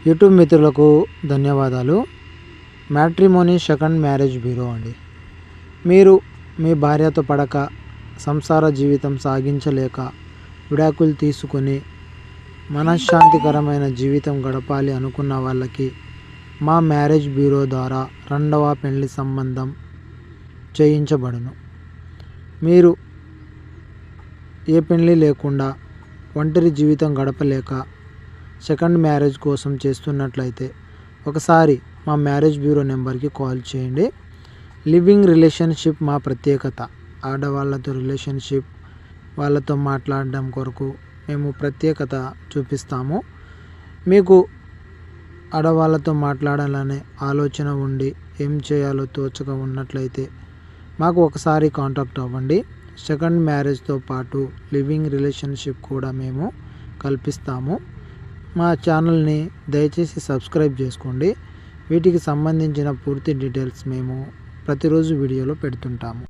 YouTube మిత్రులకు ధన్యవాదాలు. Matrimony second marriage bureau అండి. మీరు మీ భార్యతో పడక సంసార జీవితం సాగించలేక విడాకులు తీసుకొని మనశ్శాంతికరమైన జీవితం గడపాలి అనుకున్న వాళ్ళకి మా మ్యారేజ్ బ్యూరో ద్వారా రెండవ పెళ్లి సంబంధం చేయించబడును. మీరు ఏ పెళ్లి లేకుండా ఒంటరి జీవితం గడపలేక సెకండ్ మ్యారేజ్ కోసం చేస్తున్నట్లయితే ఒకసారి మా మ్యారేజ్ బ్యూరో నెంబర్కి కాల్ చేయండి. లివింగ్ రిలేషన్షిప్ మా ప్రత్యేకత. ఆడవాళ్ళతో రిలేషన్షిప్ వాళ్ళతో మాట్లాడడం కొరకు మేము ప్రత్యేకత చూపిస్తాము. మీకు ఆడవాళ్ళతో మాట్లాడాలనే ఆలోచన ఉండి ఏం చేయాలో తోచక ఉన్నట్లయితే మాకు ఒకసారి కాంటాక్ట్ అవ్వండి. సెకండ్ మ్యారేజ్తో పాటు లివింగ్ రిలేషన్షిప్ కూడా మేము కల్పిస్తాము. మా ఛానల్ని దయచేసి సబ్స్క్రైబ్ చేసుకోండి. వీటికి సంబంధించిన పూర్తి డీటెయిల్స్ మేము ప్రతిరోజు వీడియోలో పెడుతుంటాము.